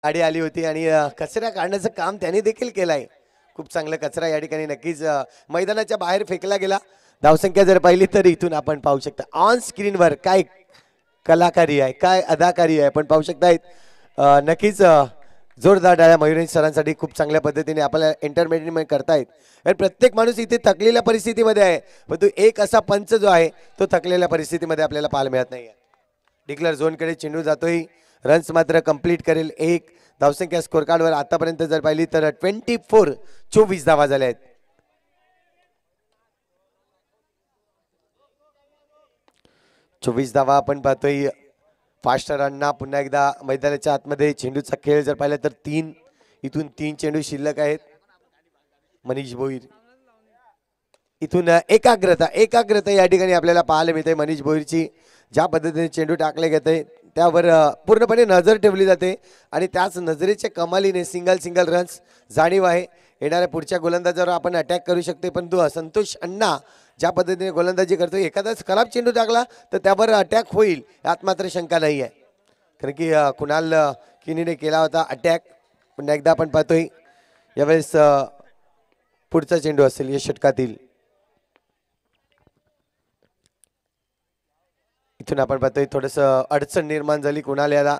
गाडी आली होती आणि कचरा काढण्याचं काम त्याने देखील केलंय. खूप चांगला कचरा या ठिकाणी नक्कीच मैदानाच्या बाहेर फेकला गेला. धावसंख्या जर पाहिली तर इथून आपण पाहू शकता ऑन स्क्रीनवर काय कलाकारी आहे, काय अदाकारी आहे, पण पाहू शकतायत. नक्कीच जोरदार टाळ्या मयुरेश सरांसाठी. खूप चांगल्या पद्धतीने आपल्याला एंटरटेनमेंट करतायत. आणि प्रत्येक माणूस इथे थकलेल्या परिस्थितीमध्ये आहे, परंतु एक असा पंच जो आहे तो थकलेल्या परिस्थितीमध्ये आपल्याला पाहायला मिळत नाही. डिक्लेअर झोनकडे चेंडू जातोय. रन्स मात्र कंप्लीट करेल एक. धावसंख्या स्कोर कार्डवर आतापर्यंत जर पाहिली तर 24 धावा झाल्या आहेत. चोवीस धावा आपण पाहतोय. फास्ट रनना पुन्हा एकदा मैदानाच्या आतमध्ये चेंडूचा खेळ जर पाहिला तर 3 इथून 3 चेंडू शिल्लक आहेत. मनीष भोईर इथून एकाग्रता या ठिकाणी आपल्याला पाहायला मिळते. मनीष भोईरची ज्या पद्धतीने चेंडू टाकले जाते त्यावर पूर्णपणे नजर ठेवली जाते आणि त्याच नजरेच्या कमालीने सिंगल रन्स जाणीव आहे. येणाऱ्या पुढच्या गोलंदाजावर आपण अटॅक करू शकतो, परंतु संतोष अण्णा ज्या पद्धतीने गोलंदाजी करतो, एखादाच खराब चेंडू टाकला तर त्यावर अटॅक होईल यात मात्र शंका नाही आहे. कारण की कुणाल किनीने केला होता अटॅक. पुन्हा एकदा आपण पाहतोय यावेळेस पुढचा चेंडू असेल या षटकातील. इथून आपण पाहतोय थोडस अडचण निर्माण झाली. कुणाल याला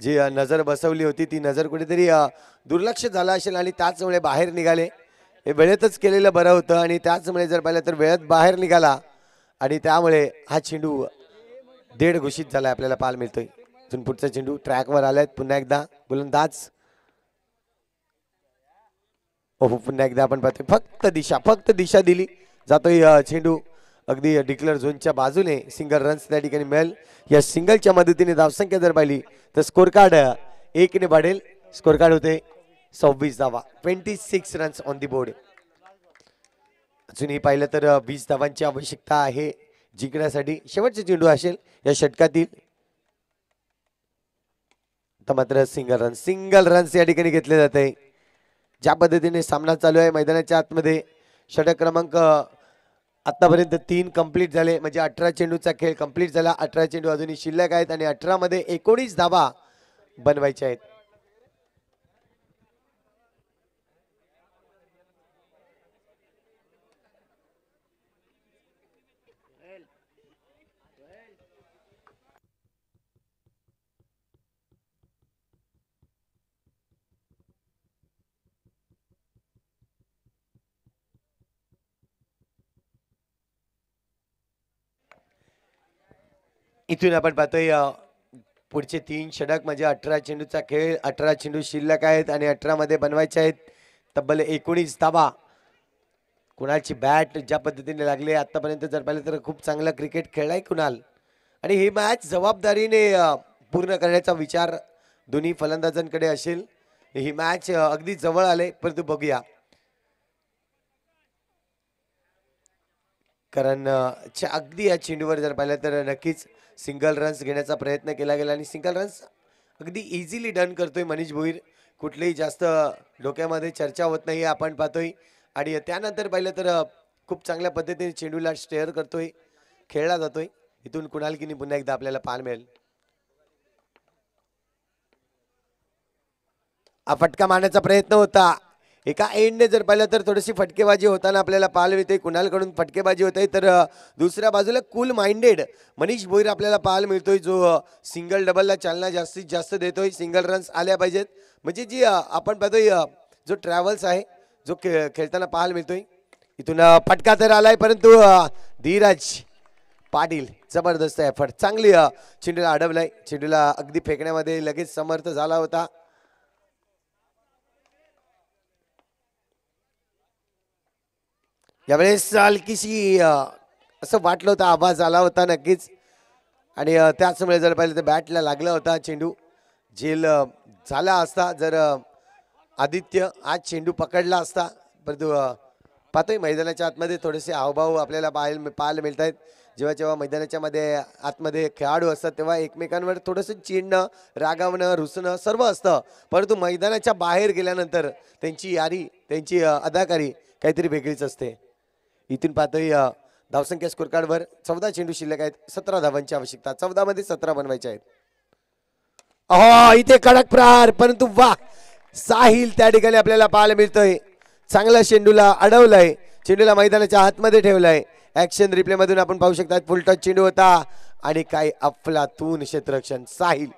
जी नजर बसवली होती ती नजर कुठेतरी दुर्लक्ष झालं असेल आणि त्याचमुळे बाहेर निघाले. हे वेळेतच केलेलं बरं होतं आणि त्याचमुळे जर पाहिलं तर वेळेत बाहेर निघाला आणि त्यामुळे हा चेंडू देड घोषित झाला आपल्याला पाहायला मिळतोय. इथून पुढचा चेंडू ट्रॅकवर आलाय. पुन्हा एकदा गोलंदाज पुन्हा एकदा आपण पाहतोय फक्त दिशा दिली जातोय चेंडू अगदी डिक्लेअर झोनच्या बाजूने. सिंगल रन्स त्या ठिकाणी मिळेल. या सिंगलच्या मदतीने धावसंख्या जर पाहिली तर स्कोर कार्ड 1 ने वाढेल. स्कोर कार्ड होते 26 धावा. 26 रन्स ऑन दी बोर्ड. अजूनही पाहिलं तर 20 धावांची आवश्यकता आहे जिंकण्यासाठी. शेवटचे चेंडू असेल या षटकातील. आता मात्र सिंगल रन्स या ठिकाणी घेतले जाते. ज्या पद्धतीने सामना चालू आहे मैदानाच्या आतमध्ये षटक क्रमांक आतापर्यंत 3 कंप्लीट झाले, म्हणजे 18 चेंडूचा खेळ कंप्लीट झाला. 18 चेंडू अजूनही शिल्लक आहेत आणि 18 मध्ये 19 धावा बनवायच्या आहेत. इथून आपण पाहतोय पुढचे 3 षटक म्हणजे 18 चेंडूचा खेळ. 18 चेंडू शिल्लक आहेत आणि 18 मध्ये बनवायचे आहेत तब्बल 19 धावा. कुणालची बॅट ज्या पद्धतीने लागली आतापर्यंत जर पाहिलं तर खूप चांगला क्रिकेट खेळलाय कुणाल आणि ही मॅच जबाबदारीने पूर्ण करण्याचा विचार दोन्ही फलंदाजांकडे असेल. ही मॅच अगदी जवळ आले, परंतु बघूया कारण अगदी या चेंडूवर जर पाहिलं तर नक्कीच सिंगल रन्स घेण्याचा प्रयत्न केला गेला आणि सिंगल रन्स अगदी इझिली डन करतोय मनीष भोईर. कुठलीही जास्त डोक्यामध्ये चर्चा होत नाही आपण पाहतोय आणि त्यानंतर पाहिलं तर खूप चांगल्या पद्धतीने चेंडूला स्टेअर करतोय, खेळला जातोय. इथून कुणाल किनी पुन्हा एकदा आपल्याला पाहायला मिळेल. फटका मारण्याचा प्रयत्न होता. एका एंडने जर पाहिलं तर थोडीशी फटकेबाजी होताना आपल्याला पाहायला मिळते. कुणालकडून फटकेबाजी होते तर दुसऱ्या बाजूला कूल माइंडेड मनीष भोईर आपल्याला पाहायला मिळतोय जो सिंगल डबलला चालना जास्तीत जास्त देतोय. सिंगल रन्स आल्या पाहिजेत म्हणजे जी आपण पाहतोय जो ट्रॅव्हल्स आहे जो खेळताना पाहायला मिळतोय. इथून फटका तर आलाय परंतु धीरज पाटील जबरदस्त एफर्ट, चांगली चेंडूला अडवलाय. चेंडूला अगदी फेकण्यामध्ये लगेच समर्थ झाला होता. यावेळेस हलकीशी असं वाटलं होतं, आवाज आला होता नक्कीच आणि त्याचमुळे जर पाहिलं तर बॅटला लागला होता चेंडू. झेल झाला असता जर आदित्य आज चेंडू पकडला असता. परंतु पाहतोय मैदानाच्या आतमध्ये थोडेसे हावभाव आपल्याला पाहायला मिळत आहेत. जेव्हा मैदानाच्या आतमध्ये खेळाडू असतात तेव्हा एकमेकांवर थोडंसं चिडणं, रागावणं, रुसणं सर्व असतं, परंतु मैदानाच्या बाहेर गेल्यानंतर त्यांची यारी, त्यांची अदाकारी काहीतरी वेगळीच असते. इथून पाहतोय धावसंख्या स्कोर कार्डवर 14 चेंडू शिल्लक आहेत. 17 धावांची आवश्यकता. 14 मध्ये 17 बनवायचे आहेत. हो इथे कडक प्रहार, परंतु वा साहिल त्या ठिकाणी आपल्याला पाहायला मिळतोय. चांगला चेंडूला अडवलाय, चेंडूला मैदानाच्या आतमध्ये ठेवलाय. ऍक्शन रिप्ले मधून आपण पाहू शकता फुल टच चेंडू होता आणि काय अफलातून क्षेत्ररक्षण. साहिल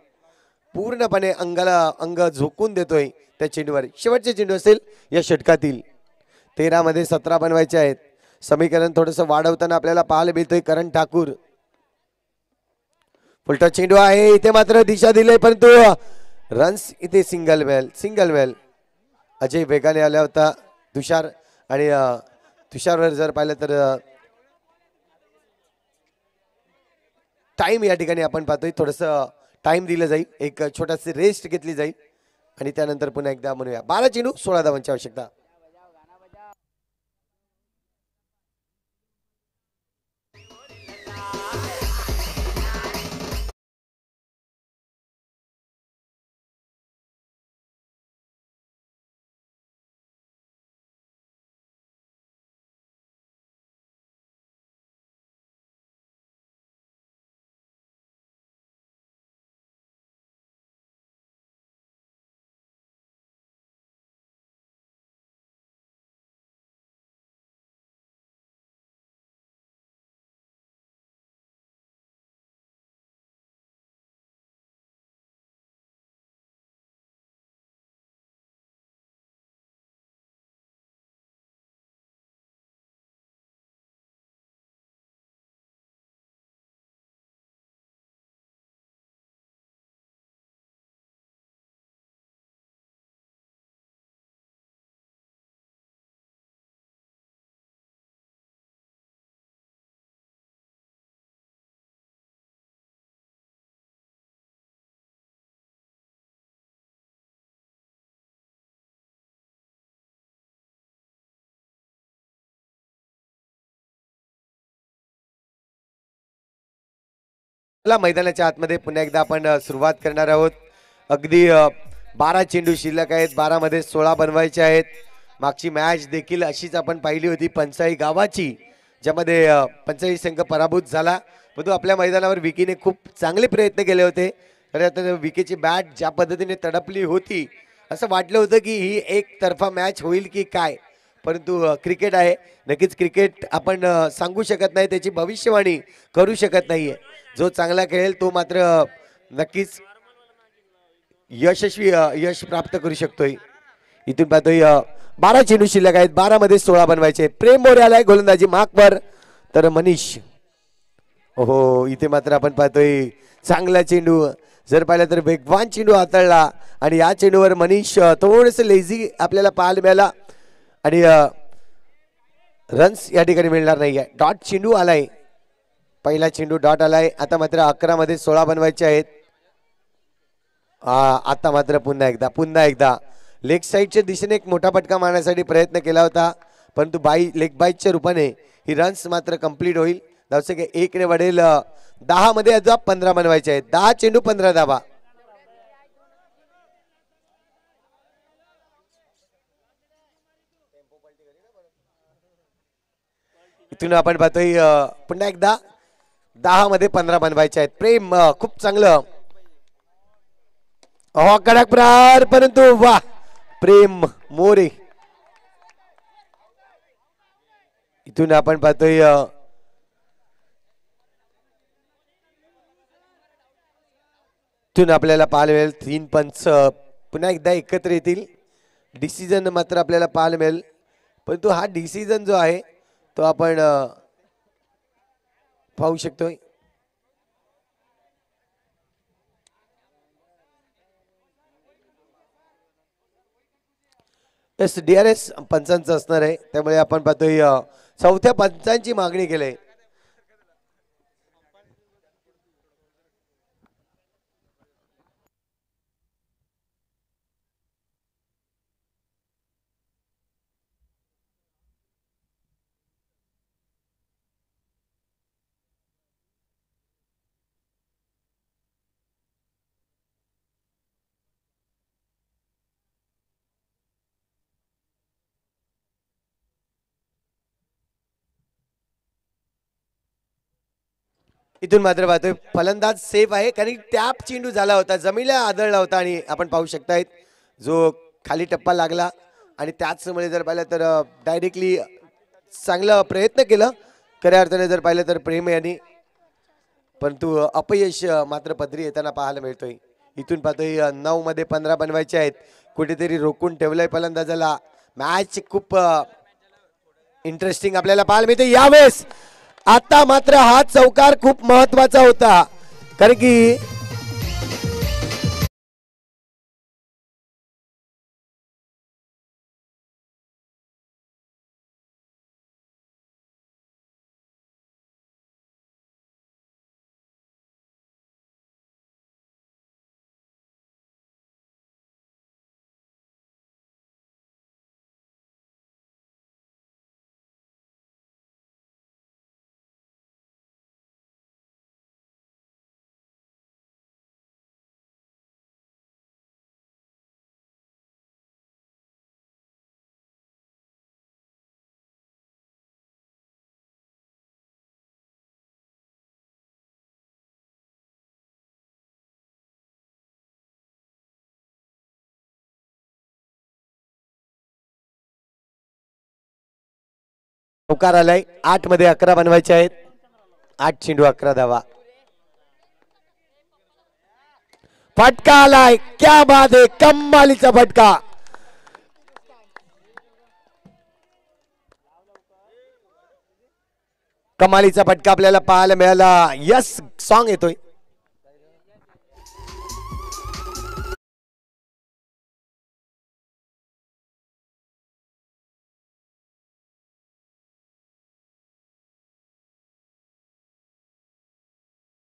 पूर्णपणे अंग झोकून देतोय त्या चेंडूवर. शेवटचे चेंडू असेल या षटकातील. 13 मध्ये 17 बनवायचे आहेत. समीकरण थोडस वाढवताना आपल्याला पाहायला मिळतोय करण ठाकूर. फुलटा चेंडू आहे इथे मात्र दिशा दिले, परंतु रन्स इथे सिंगल वेल. अजय वेगाने आला होता तुषार, आणि तुषारवर जर पाहिलं तर टाइम या ठिकाणी आपण पाहतोय थोडस टाइम दिलं जाईल, एक छोटाशी रेस्ट घेतली जाईल आणि त्यानंतर पुन्हा एकदा म्हणूया 12 चेंडू 16 धावांची आवश्यकता. मैदानाच्या आतमध्ये पुन्हा एकदा आपण सुरुवात करणार आहोत. अगदी 12 चेंडू शिल्लक आहेत, 12 मध्ये 16 बनवायचे आहेत. मागची मॅच देखील अशीच आपण पाहिली होती पंचाई गावाची, ज्यामध्ये पंचाई संघ पराभूत झाला. परंतु आपल्या मैदानावर विकीने खूप चांगले प्रयत्न केले होते. तर आता विकीची बॅट ज्या पद्धतीने तडपली होती, असं वाटलं होतं की ही एक तर्फा मॅच होईल की काय. परंतु क्रिकेट आहे, नक्कीच क्रिकेट आपण सांगू शकत नाही, त्याची भविष्यवाणी करू शकत नाहीये. जो चांगला खेळेल तो मात्र नक्कीच यश प्राप्त करू शकतोय. इथून पाहतोय 12 चेंडू शिल्लक आहेत, 12 मध्ये 16 बनवायचे. प्रेम मोरे आलाय गोलंदाजी मार्कवर, तर मनीष हो इथे मात्र आपण पाहतोय चांगला चेंडू, जर पाहिलं तर वेगवान चेंडू हाताळला आणि या चेंडूवर मनीष थोडस लेझी आपल्याला पाहायला मिळाला आणि रन्स या ठिकाणी मिळणार नाहीये. डॉट चेंडू आलाय, पहिला चेंडू डॉट आलाय. आता मात्र 11 मध्ये 16 बनवायचे आहेत. आता मात्र पुन्हा एकदा लेग साईडच्या दिशेने एक मोठा फटका मारण्यासाठी प्रयत्न केला होता, परंतु लेग बाईटच्या रूपाने ही रन्स मात्र कंप्लीट होईल. धावसंख्या 1 ने वाढेल. 10 मध्ये अजून 15 बनवायचे आहेत. 10 चेंडू 15 धावा. इथून आपण पाहतोय पुन्हा एकदा 10 मध्ये 15 बनवायचे आहेत. प्रेम खूप चांगलं कडक प्रहार, परंतु वा प्रेम मोरे. इथून आपण पाहतोय इथून आपल्याला पाहायला मिळेल 3 पंच पुन्हा एकदा एकत्र येतील. डिसिजन मात्र आपल्याला पाहायला मिळेल, परंतु हा डिसिजन जो आहे तो आपण पाहू शकतोय. DRS पंचांचं असणार आहे, त्यामुळे आपण पाहतोय चौथ्या पंचांची मागणी केली. इथून मात्र पाहतोय फलंदाज सेफ आहे कारण टॅप चेंडू झाला होता, जमिनीला आदळला होता आणि आपण पाहू शकतायत जो खाली टप्पा लागला आणि त्याचमुळे जर पाहिलं तर डायरेक्टली चांगला प्रयत्न केलं खऱ्या अर्थाने जर पाहिलं तर प्रेम यांनी, परंतु अपयश मात्र पदरी येताना पाहायला मिळतोय. इथून पाहतोय 9 मध्ये 15 बनवायचे आहेत, कुठेतरी रोखून ठेवलंय फलंदाजाला. मॅच खूप इंटरेस्टिंग आपल्याला पाहायला मिळते यावेळेस. आता मात्र हा चौकार खूप महत्वाचा होता कारण की चौकार आलाय. 8 मध्ये 11 बनवायचे आहेत. 8 चेंडू 11 धावा. फटका आलाय, क्या बात आहे, कमालीचा फटका. कमालीचा फटका आपल्याला पाहायला मिळाला. यस सॉन्ग येतोय.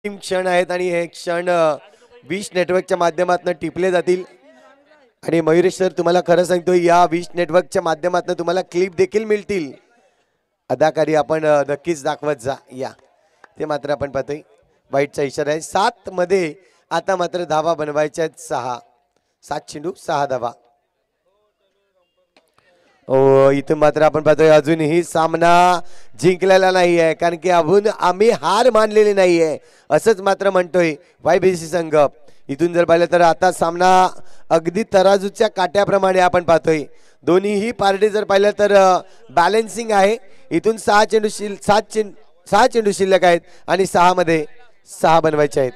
क्षण आहेत आणि हे क्षण विश नेटवर्कच्या माध्यमातून टिपले जातील. आणि मयुरेश सर तुम्हाला खरं सांगतो या विश नेटवर्कच्या माध्यमातून तुम्हाला क्लिप देखील मिळतील. अदाकारी आपण नक्कीच दाखवत जा या. ते मात्र आपण पाहतोय वाईटचा इशारा आहे. 7 मध्ये आता मात्र धावा बनवायच्या आहेत 6. 7 चेंडू 6 धावा. इथून मात्र आपण पाहतोय अजूनही सामना जिंकलेला नाहीये कारण की अजून आम्ही हार मानलेली नाहीये असंच मात्र म्हणतोय YBC संघ. इथून जर पाहिलं तर आता सामना अगदी तराजूच्या काट्याप्रमाणे आपण पाहतोय. दोन्हीही पार्टी जर पाहिलं तर बॅलन्सिंग आहे. इथून 6 चेंडू शिल्लक आहेत आणि 6 मध्ये 6 बनवायचे आहेत.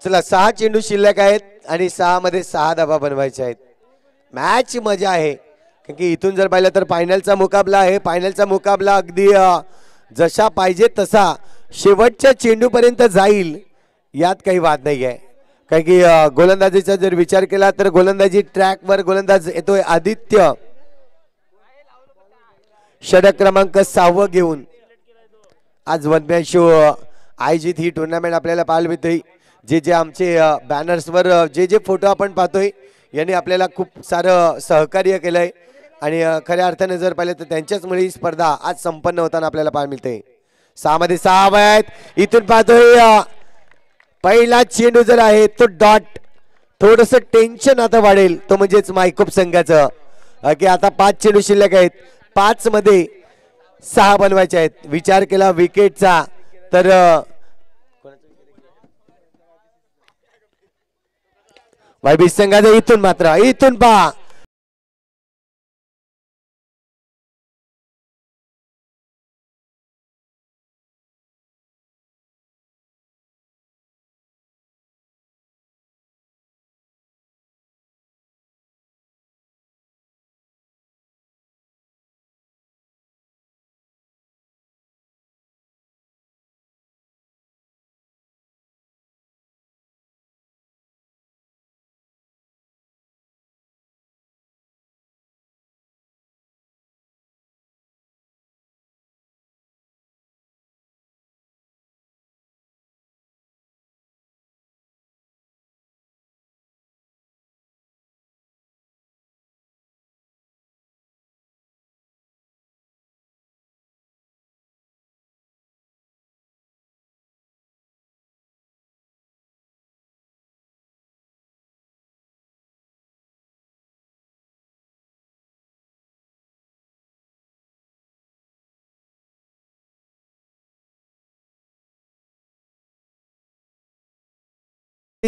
चला 6 चेंडू शिल्लक आहेत आणि 6 मध्ये 6 धावा बनवायचे आहेत. मॅच मजा आहे कारण की इथून जर पाहिलं तर फायनलचा मुकाबला आहे. फायनलचा मुकाबला अगदी जशा पाहिजे तसा शेवटच्या चेंडूपर्यंत जाईल यात काही वाद नाही आहे. कारण की गोलंदाजीचा जर विचार केला तर गोलंदाजी ट्रॅकवर गोलंदाज येतोय आदित्य षटक क्रमांक 6 घेऊन. आज वन मॅन शो आयोजित ही टुर्नामेंट आपल्याला पाहायला मिळते. जे जे आमचे बॅनर्सवर जे जे फोटो आपण पाहतोय यांनी आपल्याला खूप सारं सहकार्य केलंय आणि खऱ्या अर्थाने जर पाहिलं तर त्यांच्याचमुळे ही स्पर्धा आज संपन्न होताना आपल्याला पाहायला मिळते. 6 मध्ये 6 आहेत. इथून पाहतोय पहिला चेंडू जर आहे तो डॉट. थोडस टेन्शन आता वाढेल तो म्हणजेच मायकोप संघाचं की आता 5 चेंडू शिल्लक आहेत. 5 मध्ये 6 बनवायचे आहेत. विचार केला विकेटचा तर YBC संघाचं इथून मात्र इथून पहा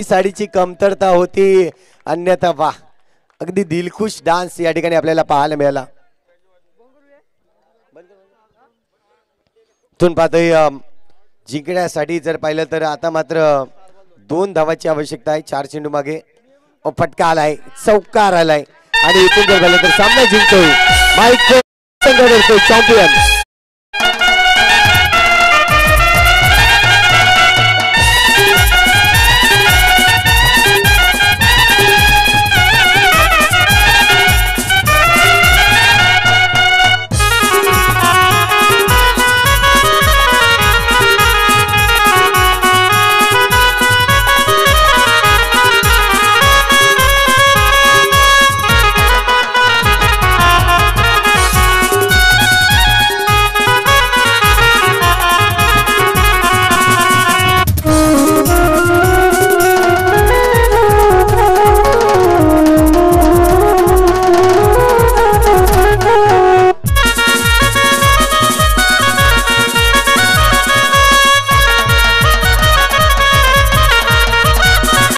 साडीची कमतरता होती, अन्यथा वा अगदी दिलखुश डान्स या ठिकाणी आपल्याला पाहायला मिळाला. इथून पाहतोय जिंकण्यासाठी जर पाहिलं तर आता मात्र 2 धावाची आवश्यकता आहे. 4 चेंडू मागे फटका आलाय, चौकार आलाय आणि इथून जर पाहिलं तर सामना जिंकतोय चॅम्पियन.